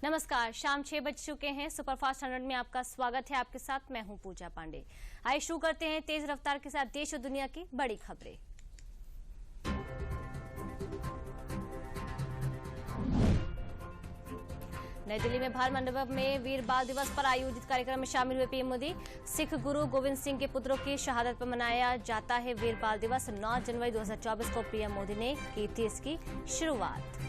नमस्कार, शाम 6 बज चुके हैं। सुपरफास्ट 100 में आपका स्वागत है। आपके साथ मैं हूं पूजा पांडे। आइए शुरू करते हैं तेज रफ्तार के साथ देश और दुनिया की बड़ी खबरें। नई दिल्ली में भारत मंडप में वीर बाल दिवस पर आयोजित कार्यक्रम में शामिल हुए पीएम मोदी। सिख गुरु गोविंद सिंह के पुत्रों की शहादत पर मनाया जाता है वीर बाल दिवस। 9 जनवरी 2024 को पीएम मोदी ने की थी इसकी शुरुआत।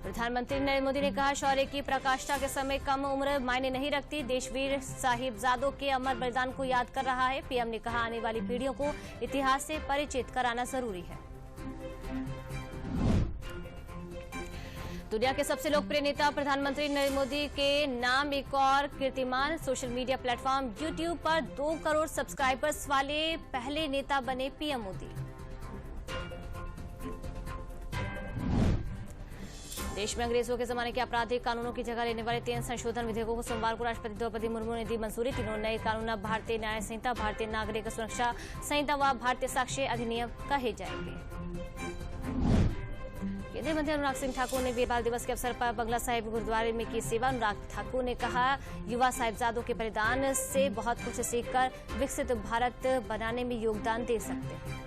प्रधानमंत्री नरेंद्र मोदी ने कहा, शौर्य की पराकाष्ठा के समय कम उम्र मायने नहीं रखती। देश वीर साहिबजादों के अमर बलिदान को याद कर रहा है। पीएम ने कहा, आने वाली पीढ़ियों को इतिहास से परिचित कराना जरूरी है। दुनिया के सबसे लोकप्रिय नेता प्रधानमंत्री नरेंद्र मोदी के नाम एक और कीर्तिमान। सोशल मीडिया प्लेटफॉर्म यूट्यूब पर 2 करोड़ सब्सक्राइबर्स वाले पहले नेता बने पीएम मोदी। देश में अंग्रेजों के जमाने के आपराधिक कानूनों की जगह लेने वाले 3 संशोधन विधेयकों को सोमवार को राष्ट्रपति द्रौपदी मुर्मू ने दी मंजूरी। तीनों नए कानून अब भारतीय न्याय संहिता, भारतीय नागरिक सुरक्षा संहिता व भारतीय साक्ष्य अधिनियम कहे जाएंगे। केंद्रीय मंत्री अनुराग सिंह ठाकुर ने वीर बाल दिवस के अवसर पर बंगला साहिब गुरुद्वारे में की सेवा। अनुराग ठाकुर ने कहा, युवा साहिबजादों के बलिदान से बहुत कुछ सीखकर विकसित भारत बनाने में योगदान दे सकते हैं।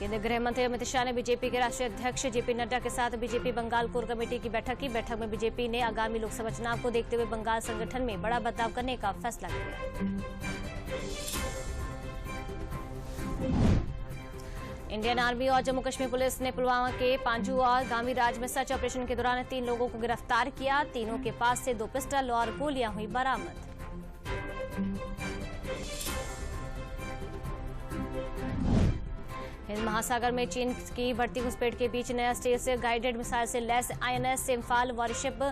केंद्रीय गृह मंत्री अमित शाह ने बीजेपी के राष्ट्रीय अध्यक्ष जेपी नड्डा के साथ बीजेपी बंगाल कोर कमेटी की बैठक की। बैठक में बीजेपी ने आगामी लोकसभा चुनाव को देखते हुए बंगाल संगठन में बड़ा बदलाव करने का फैसला किया। इंडियन आर्मी और जम्मू कश्मीर पुलिस ने पुलवामा के पांजू और गामीराज में सर्च ऑपरेशन के दौरान 3 लोगों को गिरफ्तार किया। तीनों के पास से 2 पिस्टल और गोलियां हुई बरामद। हिंद महासागर में चीन की बढ़ती घुसपैठ के बीच नया स्टेज से गाइडेड मिसाइल से लैस आईएनएस इम्फाल वॉरशिप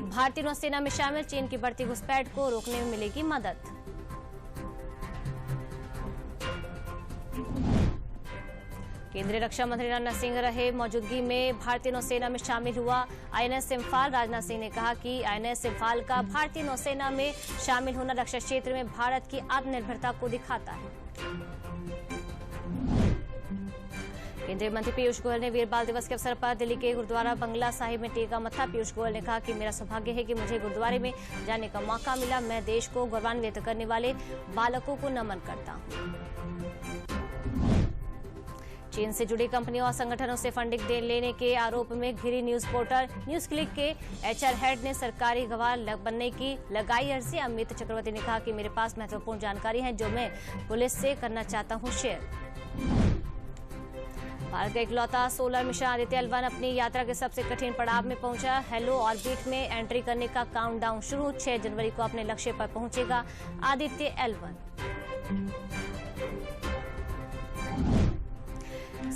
भारतीय नौसेना में शामिल। चीन की बढ़ती घुसपैठ को रोकने में मिलेगी मदद। केंद्रीय रक्षा मंत्री राजनाथ सिंह रहे मौजूदगी में भारतीय नौसेना में शामिल हुआ आईएनएस इम्फाल। राजनाथ सिंह ने कहा कि आईएनएस इम्फाल का भारतीय नौसेना में शामिल होना रक्षा क्षेत्र में भारत की आत्मनिर्भरता को दिखाता है। केंद्रीय मंत्री पीयूष गोयल ने वीर बाल दिवस के अवसर पर दिल्ली के गुरुद्वारा बंगला साहिब में टेका मत्था। पीयूष गोयल ने कहा कि मेरा सौभाग्य है कि मुझे गुरुद्वारे में जाने का मौका मिला। मैं देश को गौरवान्वित करने वाले बालकों को नमन करता हूं। चीन से जुड़ी कंपनियों और संगठनों से फंडिंग लेने के आरोप में घिरी न्यूज पोर्टल न्यूज क्लिक के एचआर हेड ने सरकारी गवाह बनने की लगाई अर्जी। अमित चक्रवर्ती ने कहा कि मेरे पास महत्वपूर्ण जानकारी है जो मैं पुलिस से करना चाहता हूं शेयर। भारत का इकलौता सोलर मिशन आदित्य L1 अपनी यात्रा के सबसे कठिन पड़ाव में पहुंचा। हेलो ऑर्बिट में एंट्री करने का काउंटडाउन शुरू। 6 जनवरी को अपने लक्ष्य पर पहुंचेगा आदित्य L1।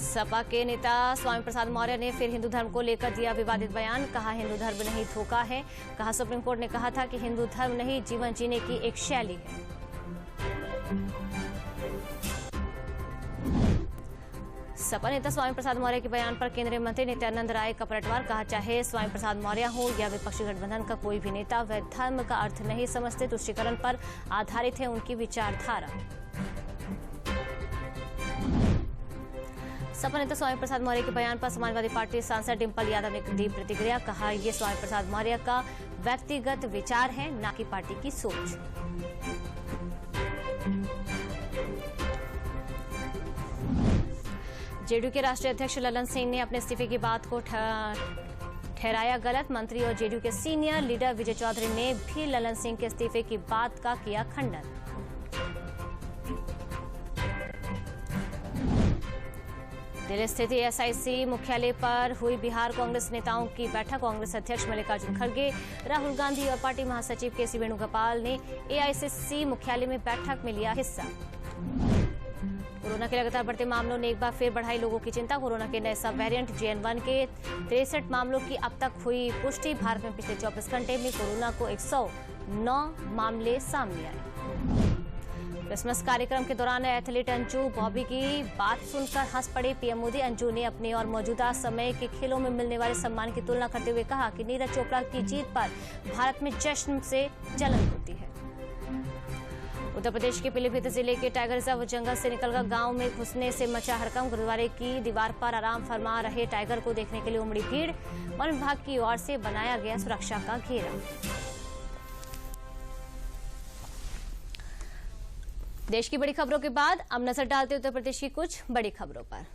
सपा के नेता स्वामी प्रसाद मौर्य ने फिर हिंदू धर्म को लेकर दिया विवादित बयान। कहा, हिंदू धर्म नहीं धोखा है। कहा, सुप्रीम कोर्ट ने कहा था कि हिंदू धर्म नहीं जीवन जीने की एक शैली है। सपा नेता स्वामी प्रसाद मौर्य के बयान पर केंद्रीय मंत्री नित्यानंद राय का पलटवार। कहा, चाहे स्वामी प्रसाद मौर्य हो या विपक्षी गठबंधन का कोई भी नेता, वह धर्म का अर्थ नहीं समझते। तुष्टीकरण पर आधारित है उनकी विचारधारा। सपा नेता स्वामी प्रसाद मौर्य के बयान पर समाजवादी पार्टी सांसद डिंपल यादव ने दी प्रतिक्रिया। कहा, ये स्वामी प्रसाद मौर्य का व्यक्तिगत विचार है, न कि पार्टी की सोच। जेडीयू के राष्ट्रीय अध्यक्ष ललन सिंह ने अपने इस्तीफे की बात को ठहराया गलत। मंत्री और जेडीयू के सीनियर लीडर विजय चौधरी ने भी ललन सिंह के इस्तीफे की बात का किया खंडन। दिल्ली स्थित एसआईसी मुख्यालय पर हुई बिहार कांग्रेस नेताओं की बैठक। कांग्रेस अध्यक्ष मल्लिकार्जुन खड़गे, राहुल गांधी और पार्टी महासचिव केसी वेणुगोपाल ने एआईसीसी मुख्यालय में बैठक में लिया हिस्सा। कोरोना के लगातार बढ़ते मामलों ने एक बार फिर बढ़ाई लोगों की चिंता। कोरोना के नए सब वेरिएंट JN1 के 63 मामलों की अब तक हुई पुष्टि। भारत में पिछले 24 घंटे में कोरोना को 109 मामले सामने आए। क्रिसमस कार्यक्रम के दौरान एथलीट अंजू बॉबी की बात सुनकर हंस पड़े पीएम मोदी। अंजू ने अपने और मौजूदा समय के खेलों में मिलने वाले सम्मान की तुलना करते हुए कहा कि नीरज चोपड़ा की जीत पर भारत में जश्न से जलन होती है। उत्तर प्रदेश के पीलीभीत जिले के टाइगर रिजर्व जंगल से निकलकर गांव में घुसने से मचा हड़कंप। गुरुद्वारे की दीवार पर आराम फरमा रहे टाइगर को देखने के लिए उमड़ी भीड़। वन विभाग की ओर से बनाया गया सुरक्षा का घेरा। देश की बड़ी खबरों के बाद अब नजर डालते उत्तर प्रदेश की कुछ बड़ी खबरों पर।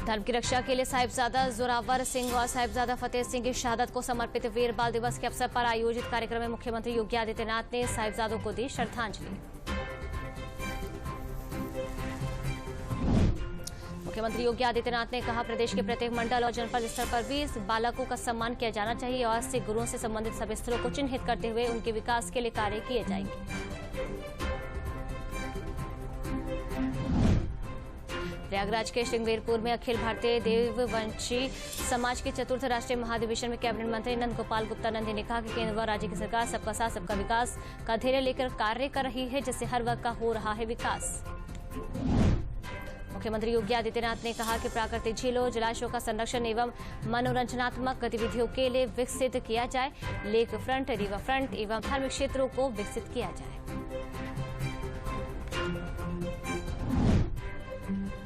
धर्म की रक्षा के लिए साहिबजादा जोरावर सिंह और साहिबजादा फतेह सिंह की शहादत को समर्पित वीर बाल दिवस के अवसर पर आयोजित कार्यक्रम में मुख्यमंत्री योगी आदित्यनाथ ने साहिबजादों को दी श्रद्धांजलि। मुख्यमंत्री योगी आदित्यनाथ ने कहा, प्रदेश के प्रत्येक मंडल और जनपद स्तर पर भी बालकों का सम्मान किया जाना चाहिए और सिख गुरुओं से संबंधित सभी स्थलों को चिन्हित करते हुए उनके विकास के लिए कार्य किए जाएंगे। प्रयागराज के श्रृंगेरपुर में अखिल भारतीय देववंशी समाज के चतुर्थ राष्ट्रीय महाधिवेशन में कैबिनेट मंत्री नंद गोपाल गुप्ता नंदी ने कहा कि केंद्र व राज्य की सरकार सबका साथ सबका विकास का ध्येय लेकर कार्य कर रही है, जिससे हर वर्ग का हो रहा है विकास। मुख्यमंत्री योगी आदित्यनाथ ने कहा कि प्राकृतिक झीलों, जलाशयों का संरक्षण एवं मनोरंजनात्मक गतिविधियों के लिए विकसित किया जाए। लेक फ्रंट, रिवर फ्रंट एवं धार्मिक क्षेत्रों को विकसित किया जाए।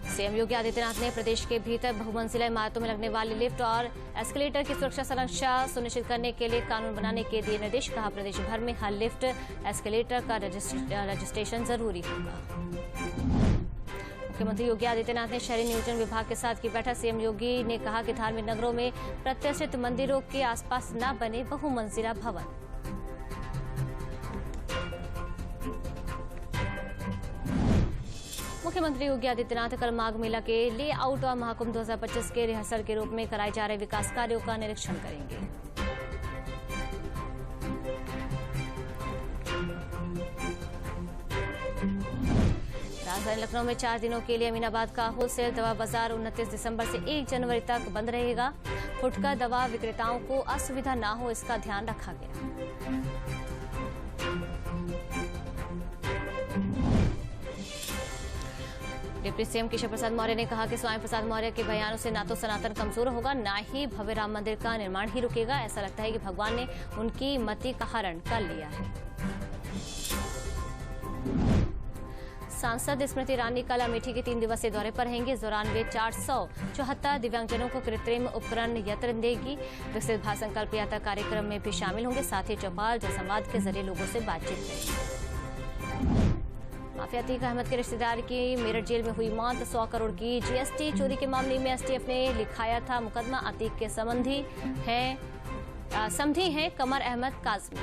सीएम योगी आदित्यनाथ ने प्रदेश के भीतर बहुमंजिला इमारतों में लगने वाली लिफ्ट और एस्केलेटर की सुरक्षा संरक्षा सुनिश्चित करने के लिए कानून बनाने के दिए निर्देश। कहा, प्रदेश भर में हर लिफ्ट एस्केलेटर का रजिस्ट्रेशन जरूरी होगा। मुख्यमंत्री योगी आदित्यनाथ ने शहरी नियोजन विभाग के साथ की बैठक। सीएम योगी ने कहा कि धार्मिक नगरों में प्रतिष्ठित मंदिरों के आसपास न बने बहुमंजिला भवन। मुख्यमंत्री योगी आदित्यनाथ कल माघ मेला के लेआउट और महाकुंभ 2025 के रिहर्सल के रूप में कराए जा रहे विकास कार्यों का निरीक्षण करेंगे। राजधानी लखनऊ में 4 दिनों के लिए अमीनाबाद का होलसेल दवा बाजार 29 दिसंबर से 1 जनवरी तक बंद रहेगा। फुटकर दवा विक्रेताओं को असुविधा न हो, इसका ध्यान रखा गया। डिप्टी सीएम केशव प्रसाद मौर्य ने कहा कि स्वामी प्रसाद मौर्य के बयानों से ना तो सनातन कमजोर होगा, ना ही भव्य राम मंदिर का निर्माण ही रुकेगा। ऐसा लगता है कि भगवान ने उनकी मति का हरण कर लिया है। सांसद स्मृति ईरानी कल अमेठी के 3 दिवसीय दौरे पर रहेंगे। इस दौरान वे 474 दिव्यांगजनों को कृत्रिम उपकरण यंत्र देगी। विकसित भारत संकल्प यात्रा कार्यक्रम में भी शामिल होंगे। साथ ही चौपाल जनसंवाद के जरिए लोगों से बातचीत करेंगे। माफिया अतीक अहमद के रिश्तेदार की मेरठ जेल में हुई मौत। 100 करोड़ की जीएसटी चोरी के मामले में एसटीएफ ने लिखाया था मुकदमा। अतीक के समधी हैं कमर अहमद काजमी।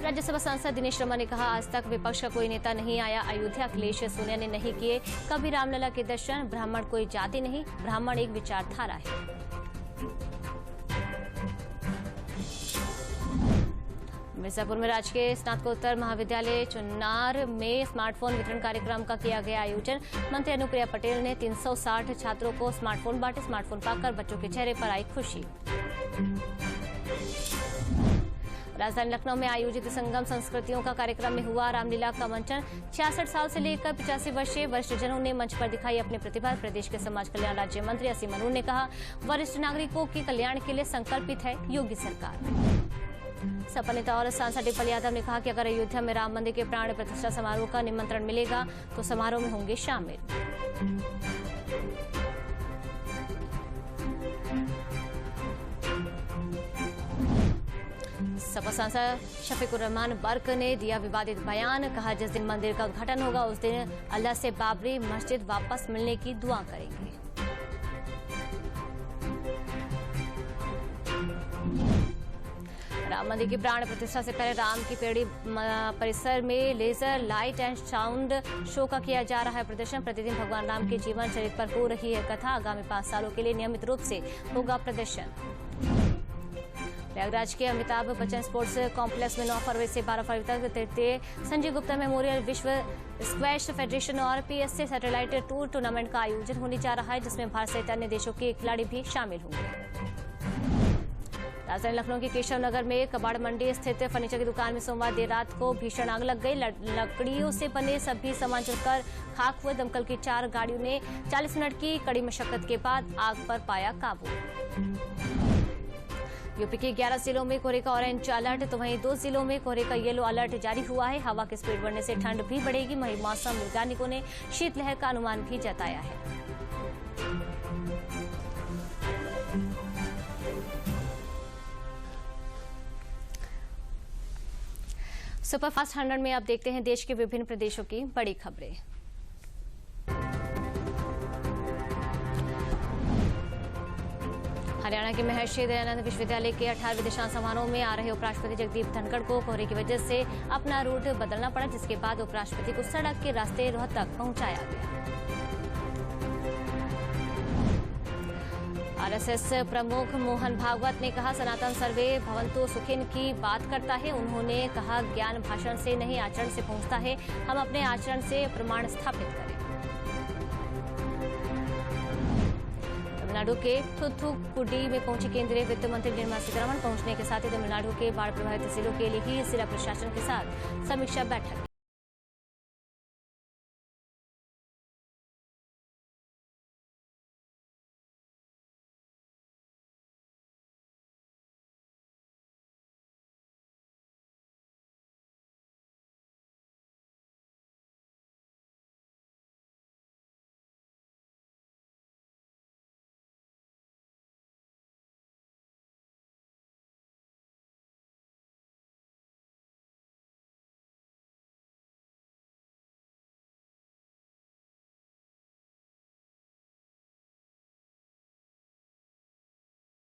राज्यसभा सांसद दिनेश शर्मा ने कहा, आज तक विपक्ष का कोई नेता नहीं आया अयोध्या। अखिलेश सोनिया ने नहीं किए कभी रामलला के दर्शन। ब्राह्मण कोई जाति नहीं, ब्राह्मण एक विचारधारा है। मिर्जापुर में राजकीय स्नातकोत्तर महाविद्यालय चुनार में स्मार्टफोन वितरण कार्यक्रम का किया गया आयोजन। मंत्री अनुप्रिया पटेल ने 360 छात्रों को स्मार्टफोन बांटे। स्मार्टफोन पाकर बच्चों के चेहरे पर आई खुशी। राजधानी लखनऊ में आयोजित संगम संस्कृतियों का कार्यक्रम में हुआ रामलीला का मंचन। 66 साल से लेकर 85 वर्षीय वरिष्ठजनों ने मंच पर दिखाई अपनी प्रतिभा। प्रदेश के समाज कल्याण राज्य मंत्री असीम मनूर ने कहा, वरिष्ठ नागरिकों के कल्याण के लिए संकल्पित है योगी सरकार। सपा नेता और सांसद डिम्पल यादव ने कहा कि अगर अयोध्या में राम मंदिर के प्राण प्रतिष्ठा समारोह का निमंत्रण मिलेगा तो समारोह में होंगे शामिल। सपा सांसद शफीकुर रहमान बर्क ने दिया विवादित बयान। कहा, जिस दिन मंदिर का उद्घाटन होगा उस दिन अल्लाह से बाबरी मस्जिद वापस मिलने की दुआ करेंगे। राम मंदिर की प्राण प्रतिष्ठा से पहले राम की पेड़ी परिसर में laser light and sound show का किया जा रहा है प्रदर्शन। प्रतिदिन भगवान राम के जीवन चरित्र पर हो रही है कथा। आगामी 5 सालों के लिए नियमित रूप से होगा प्रदर्शन। प्रयागराज के अमिताभ बच्चन स्पोर्ट्स कॉम्प्लेक्स में 9 फरवरी से 12 फरवरी तक तृतीय संजय गुप्ता मेमोरियल विश्व स्क्वैश फेडरेशन और पीएसए सैटेलाइट टूर टूर्नामेंट का आयोजन होने जा रहा है, जिसमें भारत सहित अन्य देशों के खिलाड़ी भी शामिल होंगे। राजधानी लखनऊ के केशव नगर में कबाड़ मंडी स्थित फर्नीचर की दुकान में सोमवार देर रात को भीषण आग लग गई। लकड़ियों से बने सभी सामान जलकर खाक हुए। दमकल की 4 गाड़ियों ने 40 मिनट की कड़ी मशक्कत के बाद आग पर पाया काबू। यूपी के 11 जिलों में कोहरे का ऑरेंज अलर्ट, तो वहीं 2 जिलों में कोहरे का येलो अलर्ट जारी हुआ है। हवा की स्पीड बढ़ने से ठंड भी बढ़ेगी। वहीं मौसम वैज्ञानिकों ने शीतलहर का अनुमान भी जताया है। सुपरफास्ट 100 में आप देखते हैं देश के विभिन्न प्रदेशों की बड़ी खबरें। हरियाणा के महर्षि दयानंद विश्वविद्यालय के 18वें दीक्षांत समारोह में आ रहे उपराष्ट्रपति जगदीप धनखड़ को कोहरे की वजह से अपना रूट बदलना पड़ा, जिसके बाद उपराष्ट्रपति को सड़क के रास्ते रोहतक पहुंचाया गया। आरएसएस प्रमुख मोहन भागवत ने कहा, सनातन सर्वे भवन्तु सुखिन की बात करता है। उन्होंने कहा, ज्ञान भाषण से नहीं आचरण से पहुंचता है। हम अपने आचरण से प्रमाण स्थापित करें। तमिलनाडु के थूथुकुडी में पहुंची केंद्रीय वित्त मंत्री निर्मला सीतारमण। पहुंचने के साथ ही तमिलनाडु के बाढ़ प्रभावित जिलों के लिए ही जिला प्रशासन के साथ समीक्षा बैठक।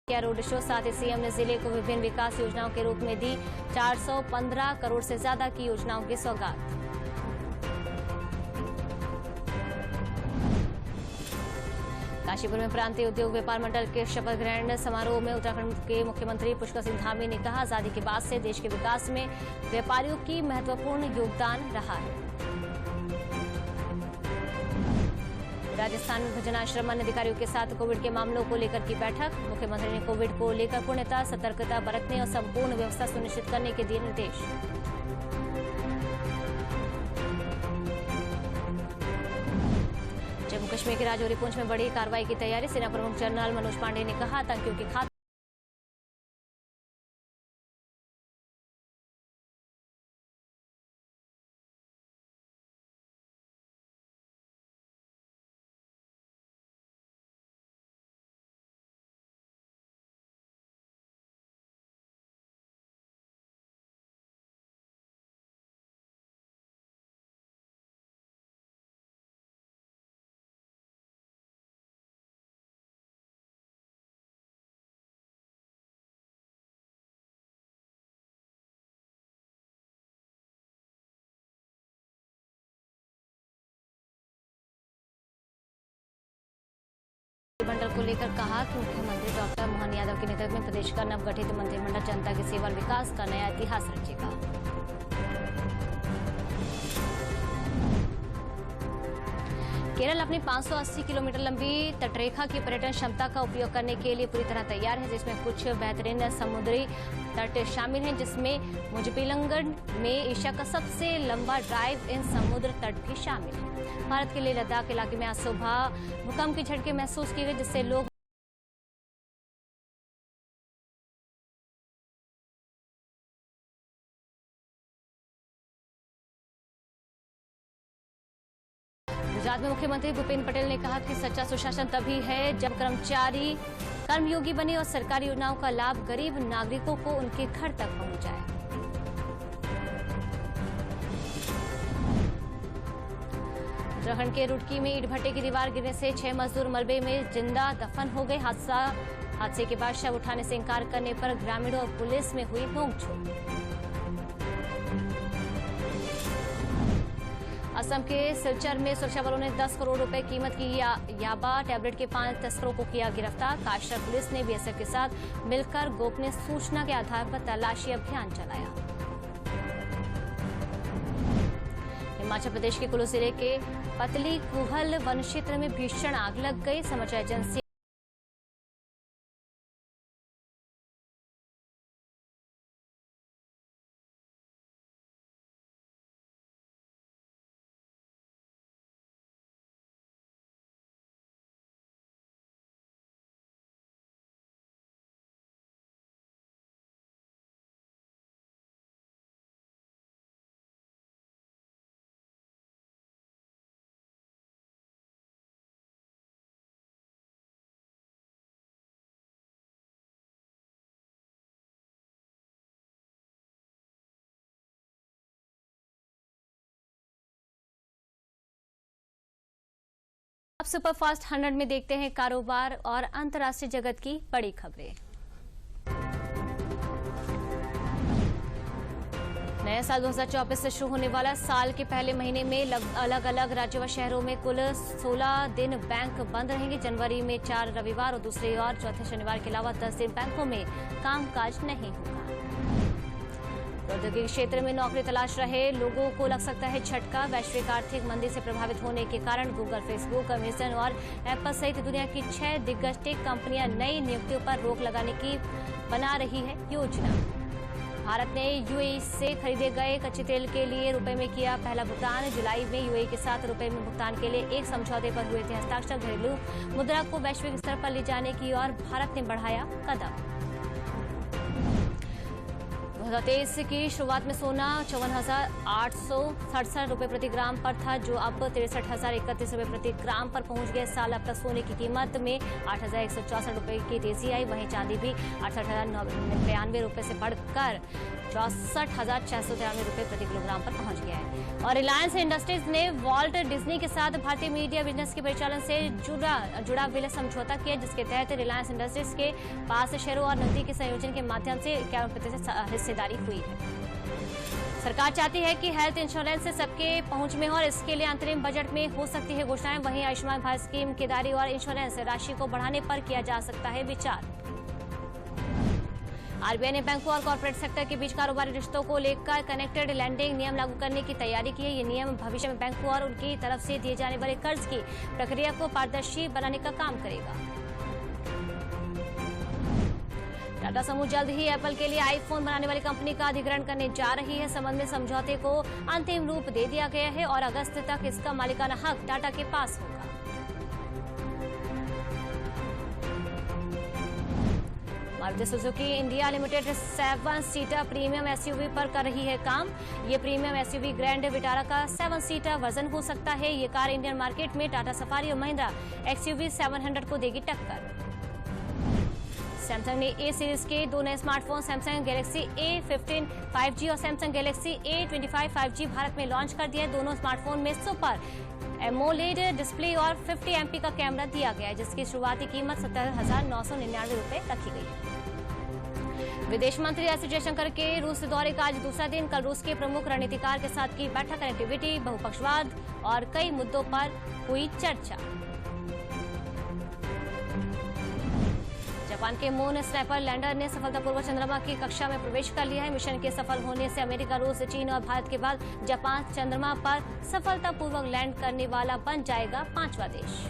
किया रोड शो, साथ ही सीएम ने जिले को विभिन्न विकास योजनाओं के रूप में दी 415 करोड़ से ज्यादा की योजनाओं की सौगात। काशीपुर में प्रांतीय उद्योग व्यापार मंडल के शपथ ग्रहण समारोह में उत्तराखंड के मुख्यमंत्री पुष्कर सिंह धामी ने कहा, आजादी के बाद से देश के विकास में व्यापारियों की महत्वपूर्ण योगदान रहा है। राजस्थान में भजन आश्रम अन्य अधिकारियों के साथ कोविड के मामलों को लेकर की बैठक। मुख्यमंत्री ने कोविड को लेकर पूर्णतः सतर्कता बरतने और संपूर्ण व्यवस्था सुनिश्चित करने के दिए निर्देश। जम्मू कश्मीर के राजौरी पुंछ में बड़ी कार्रवाई की तैयारी। सेना प्रमुख जनरल मनोज पांडे ने कहा, आतंकियों के खात्मे मंडल को लेकर कहा कि मुख्यमंत्री डॉक्टर मोहन यादव के नेतृत्व में प्रदेश का नवगठित मंत्रिमंडल जनता की सेवा और विकास का नया इतिहास रचेगा। केरल अपनी 580 किलोमीटर लंबी तटरेखा की पर्यटन क्षमता का उपयोग करने के लिए पूरी तरह तैयार है, जिसमें कुछ बेहतरीन समुद्री तट शामिल हैं, जिसमें मुजप्पिलंगन में एशिया का सबसे लंबा ड्राइव इन समुद्र तट भी शामिल है। भारत के लिए लद्दाख इलाके में आज सुबह भूकंप की झटके महसूस की गई, जिससे लोग गुजरात में मुख्यमंत्री भूपेन्द्र पटेल ने कहा कि सच्चा सुशासन तभी है जब कर्मचारी कर्मयोगी बने और सरकारी योजनाओं का लाभ गरीब नागरिकों को उनके घर तक पहुंच जाए। उत्तराखंड के रुड़की में ईंट भट्टे की दीवार गिरने से 6 मजदूर मलबे में जिंदा दफन हो गए। हादसे के बाद शव उठाने से इंकार करने पर ग्रामीणों और पुलिस में हुई नोकझोंक। असम के सिलचर में सुरक्षा बलों ने 10 करोड़ रुपए कीमत की याबा टैबलेट के 5 तस्करों को किया गिरफ्तार। काशर पुलिस ने बीएसएफ के साथ मिलकर गोपनीय सूचना के आधार पर तलाशी अभियान चलाया। हिमाचल प्रदेश के कुल्लू जिले के पतली कुहल वन क्षेत्र में भीषण आग लग गई। समाचार एजेंसी अब सुपरफास्ट 100 में देखते हैं कारोबार और अंतर्राष्ट्रीय जगत की बड़ी खबरें। नया साल 2024 से शुरू होने वाला साल के पहले महीने में अलग अलग राज्यों व शहरों में कुल 16 दिन बैंक बंद रहेंगे। जनवरी में 4 रविवार और दूसरे और चौथे शनिवार के अलावा 10 दिन बैंकों में कामकाज नहीं होगा। प्रौद्योगिकी क्षेत्र में नौकरी तलाश रहे लोगों को लग सकता है झटका। वैश्विक आर्थिक मंदी से प्रभावित होने के कारण गूगल, फेसबुक, अमेजन और एप्पल सहित दुनिया की 6 दिग्गज टेक कंपनियां नई नियुक्तियों पर रोक लगाने की बना रही है योजना। भारत ने यूएई से खरीदे गए कच्चे तेल के लिए रुपए में किया पहला भुगतान। जुलाई में यूएई के साथ रुपए में भुगतान के लिए एक समझौते पर हुए थे हस्ताक्षर। घरेलू मुद्रा को वैश्विक स्तर पर ले जाने की ओर भारत ने बढ़ाया कदम। 2023 की शुरुआत में सोना 54,867 रुपए प्रति ग्राम पर था, जो अब 63,031 रुपए प्रति ग्राम पर पहुंच गए। साल अब तक सोने की कीमत में 8,164 रुपए की तेजी आई। वहीं चांदी भी 68,093 रुपए से बढ़कर 64,693 रुपए प्रति किलोग्राम पर पहुंच गया है। और रिलायंस इंडस्ट्रीज ने वॉल्ट डिज्नी के साथ भारतीय मीडिया बिजनेस के परिचालन से जुड़ा विलय समझौता किया, जिसके तहत रिलायंस इंडस्ट्रीज के पास शेयरों और नकदी के संयोजन के माध्यम से 51% हिस्सेदारी हुई है। सरकार चाहती है कि हेल्थ इंश्योरेंस से सबके पहुंच में हो और इसके लिए अंतरिम बजट में हो सकती है घोषणाएं। वहीं आयुष्मान भारत स्कीम की दायरे और इंश्योरेंस राशि को बढ़ाने पर किया जा सकता है विचार। आरबीआई ने बैंकों और कॉर्पोरेट सेक्टर के बीच कारोबारी रिश्तों को लेकर कनेक्टेड लैंडिंग नियम लागू करने की तैयारी की है। ये नियम भविष्य में बैंकों और उनकी तरफ से दिए जाने वाले कर्ज की प्रक्रिया को पारदर्शी बनाने का काम करेगा। टाटा समूह जल्द ही एप्पल के लिए आईफोन बनाने वाली कंपनी का अधिग्रहण करने जा रही है। संबंध में समझौते को अंतिम रूप दे दिया गया है और अगस्त तक इसका मालिकाना हक टाटा के पास होगा। Maruti Suzuki India limited 7 seater premium SUV पर कर रही है काम। ये प्रीमियम एसयूवी ग्रैंड विटारा का 7 सीटर वर्जन हो सकता है। ये कार इंडियन मार्केट में टाटा सफारी और महिंद्रा एक्सयूवी 700 को देगी टक्कर। सैमसंग ने ए सीरीज के 2 नए smartphone Samsung Galaxy A15 5G और Samsung Galaxy A25 5G Bharat में लॉन्च कर दिया है। दोनों स्मार्टफोन में सुपर एमोलेड डिस्प्ले और 50 MP का कैमरा दिया गया है, जिसकी शुरुआती कीमत 70,999 रुपए रखी गई है। विदेश मंत्री एस जयशंकर के रूस दौरे का आज दूसरा दिन। कल रूस के प्रमुख रणनीतिकार के साथ की बैठक। कनेक्टिविटी, बहुपक्षवाद और कई मुद्दों पर हुई चर्चा। जापान के मून स्नैपर लैंडर ने सफलतापूर्वक चंद्रमा की कक्षा में प्रवेश कर लिया है। मिशन के सफल होने से अमेरिका, रूस, चीन और भारत के बाद जापान चंद्रमा पर सफलतापूर्वक लैंड करने वाला बन जाएगा 5वां देश।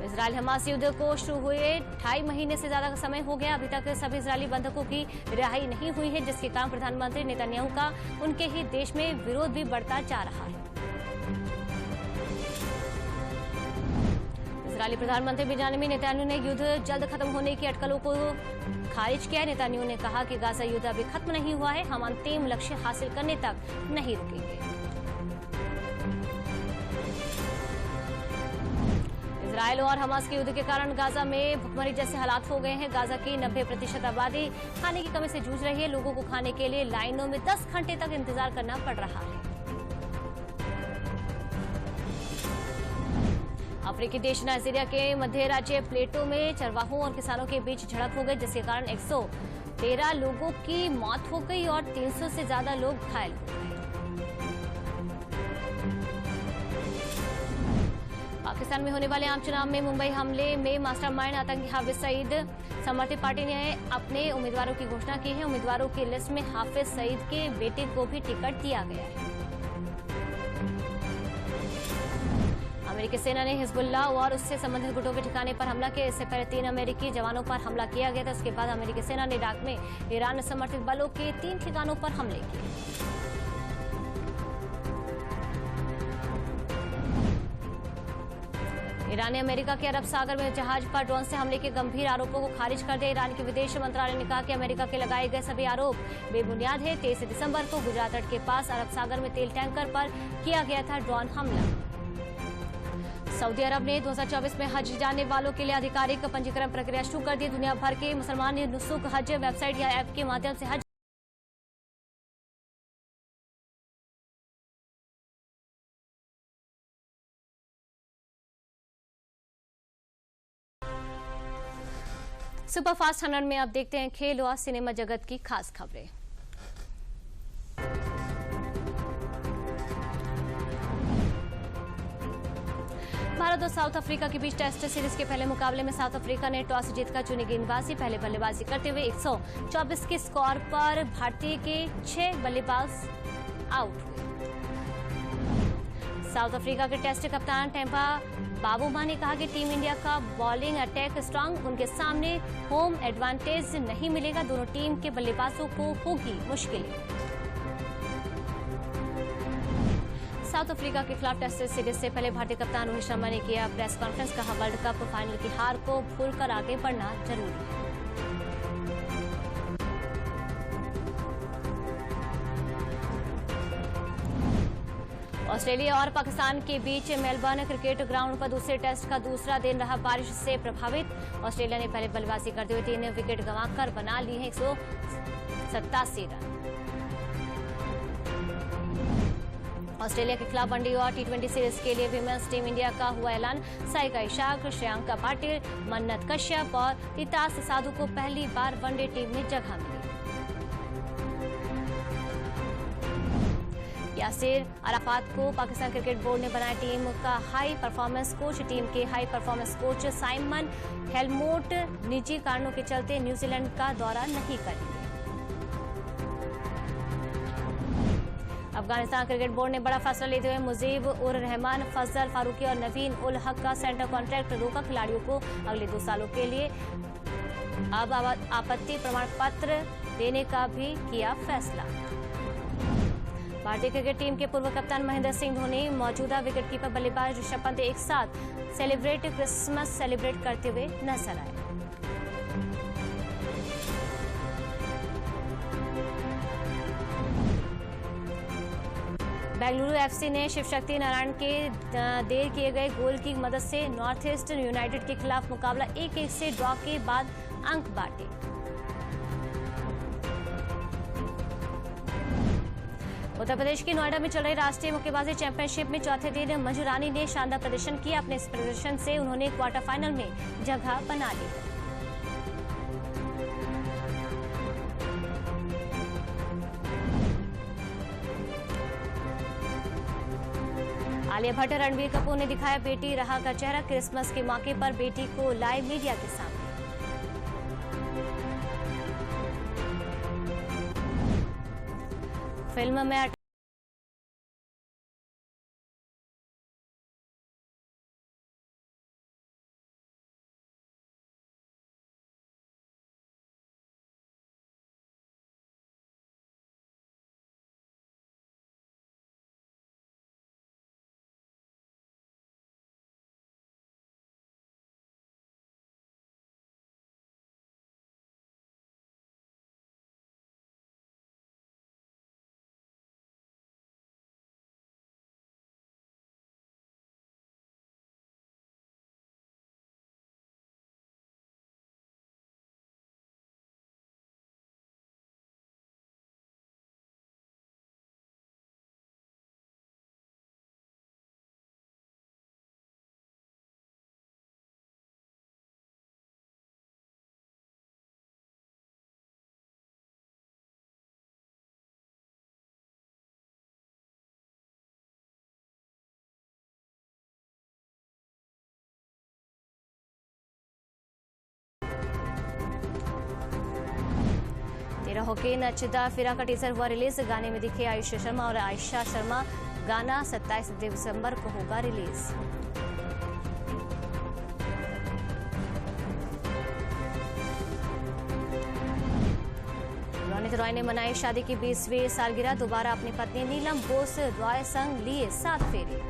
इजरायल हमास युद्ध को शुरू हुए 2.5 महीने से ज्यादा का समय हो गया। अभी तक सभी इजरायली बंधकों की रिहाई नहीं हुई है, जिसके कारण प्रधानमंत्री नेतन्याहू का उनके ही देश में विरोध भी बढ़ता जा रहा है। इजरायली प्रधानमंत्री बेंजामिन नेतन्याहू ने युद्ध जल्द खत्म होने की अटकलों को खारिज किया। नेतन्याहू ने कहा कि गाजा युद्ध अभी खत्म नहीं हुआ है, हम अंतिम लक्ष्य हासिल करने तक नहीं रुकेंगे। इजरायल और हमास के युद्ध के कारण गाजा में भुखमरी जैसे हालात हो गए हैं। गाजा की 90% आबादी खाने की कमी से जूझ रही है। लोगों को खाने के लिए लाइनों में 10 घंटे तक इंतजार करना पड़ रहा है। अफ्रीकी देश नाइजीरिया के मध्य राज्य प्लेटो में चरवाहों और किसानों के बीच झड़प हो गई, जिसके कारण 113 लोगों की मौत हो गई और 300 से ज्यादा लोग घायल हो गए। पाकिस्तान में होने वाले आम चुनाव में मुंबई हमले में मास्टरमाइंड आतंकी हाफिज सईद समर्थित पार्टी ने अपने उम्मीदवारों की घोषणा की है। उम्मीदवारों की लिस्ट में हाफिज सईद के बेटे को भी टिकट दिया गया है। अमेरिकी सेना ने हिजबुल्लाह और उससे संबंधित गुटों के ठिकाने पर हमला किया। इससे पहले 3 अमेरिकी जवानों पर हमला किया गया था। उसके बाद अमेरिकी सेना ने इराक में ईरान समर्थित बलों के 3 ठिकानों पर हमले किए। ईरान ने अमेरिका के अरब सागर में जहाज पर ड्रोन से हमले के गंभीर आरोपों को खारिज कर दिया। ईरान के विदेश मंत्रालय ने कहा कि अमेरिका के लगाए गए सभी आरोप बेबुनियाद है। 23 दिसंबर को गुजरात तट के पास अरब सागर में तेल टैंकर पर किया गया था ड्रोन हमला। सऊदी अरब ने 2024 में हज जाने वालों के लिए आधिकारिक पंजीकरण प्रक्रिया शुरू कर दी। दुनिया भर के मुसलमान नुसुक हज वेबसाइट या ऐप के माध्यम से हज सुपरफास्ट 100 में अब देखते हैं खेल और सिनेमा जगत की खास खबरें। भारत और साउथ अफ्रीका के बीच टेस्ट सीरीज के पहले मुकाबले में साउथ अफ्रीका ने टॉस जीतकर चुनी गेंदबाजी पहले बल्लेबाजी करते हुए 124 के स्कोर पर भारतीय के 6 बल्लेबाज आउट हुए। साउथ अफ्रीका के टेस्ट कप्तान टेम्पा बावुमा ने कहा कि टीम इंडिया का बॉलिंग अटैक स्ट्रांग, उनके सामने होम एडवांटेज नहीं मिलेगा, दोनों टीम के बल्लेबाजों को होगी मुश्किलें। साउथ अफ्रीका के खिलाफ टेस्ट सीरीज से पहले भारतीय कप्तान रोहित शर्मा ने किया प्रेस कॉन्फ्रेंस, कहा वर्ल्ड कप फाइनल की हार को भूलकर आगे बढ़ना जरूरी है। ऑस्ट्रेलिया और पाकिस्तान के बीच मेलबर्न क्रिकेट ग्राउंड पर दूसरे टेस्ट का दूसरा दिन रहा बारिश से प्रभावित। ऑस्ट्रेलिया ने पहले बल्लेबाजी करते हुए 3 विकेट गंवाकर बना लिए हैं 187 रन। ऑस्ट्रेलिया के खिलाफ वनडे और टी20 सीरीज के लिए विमेंस टीम इंडिया का हुआ ऐलान। साइका इशाक, श्रेयांका पाटिल, मन्नत कश्यप और तितास साधु को पहली बार वनडे टीम में जगह मिली। यासिर अराफात को पाकिस्तान क्रिकेट बोर्ड ने बनाया टीम का हाई परफॉर्मेंस कोच। टीम के high performance coach Simon Helmont निजी कारणों के चलते न्यूजीलैंड का दौरा नहीं करेंगे। अफगानिस्तान क्रिकेट बोर्ड ने बड़ा फैसला लेते हुए मुजीब उर रहमान, फजल फारूकी और नवीन उल हक का सेंटर कॉन्ट्रैक्ट रोका। खिलाड़ियों को अगले 2 सालों के लिए अब आपत्ति प्रमाण पत्र देने का भी किया फैसला। भारतीय क्रिकेट टीम के पूर्व कप्तान महेंद्र सिंह धोनी, मौजूदा विकेटकीपर बल्लेबाज ऋषभ पंत एक साथ क्रिसमस सेलिब्रेट करते हुए नजर आए। बेंगलुरु एफसी ने शिव शक्ति नारायण के देर किए गए गोल की मदद से नॉर्थ ईस्ट यूनाइटेड के खिलाफ मुकाबला 1-1 से ड्रॉ के बाद अंक बांटे। उत्तर प्रदेश के नोएडा में चल रही राष्ट्रीय मुक्केबाजी चैंपियनशिप में चौथे दिन मंजू रानी ने शानदार प्रदर्शन किया। अपने इस प्रदर्शन से उन्होंने क्वार्टर फाइनल में जगह बना ली। आलिया भट्ट, रणबीर कपूर ने दिखाया बेटी राह का चेहरा। क्रिसमस के मौके पर बेटी को लाए मीडिया के सामने। फिल्म में हॉकी नचदा फिरा का टीजर हुआ रिलीज। गाने में दिखे आयुष शर्मा और आयशा शर्मा। गाना 27 दिसंबर को होगा रिलीज। रोनित रॉय ने मनाई शादी की 20वीं सालगिरह। दोबारा अपनी पत्नी नीलम बोस रॉय संग लिए 7 फेरे।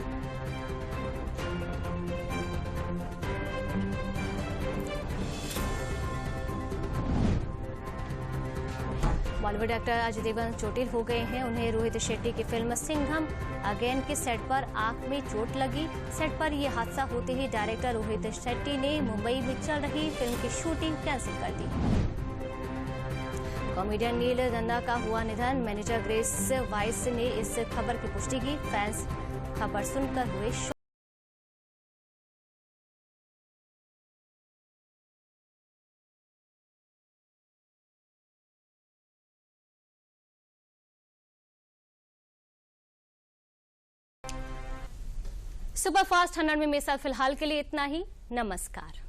बॉलीवुड एक्टर अजय देवगन चोटिल हो गए हैं। उन्हें रोहित शेट्टी की फिल्म सिंघम अगेन के सेट पर आंख में चोट लगी। सेट पर यह हादसा होते ही डायरेक्टर रोहित शेट्टी ने मुंबई में चल रही फिल्म की शूटिंग कैंसिल कर दी। कॉमेडियन नील नंदा का हुआ निधन। मैनेजर ग्रेस वाइस ने इस खबर की पुष्टि की। फैंस खबर सुनकर हुए सुपरफास्ट 100 में मेरे साथ फिलहाल के लिए इतना ही। नमस्कार।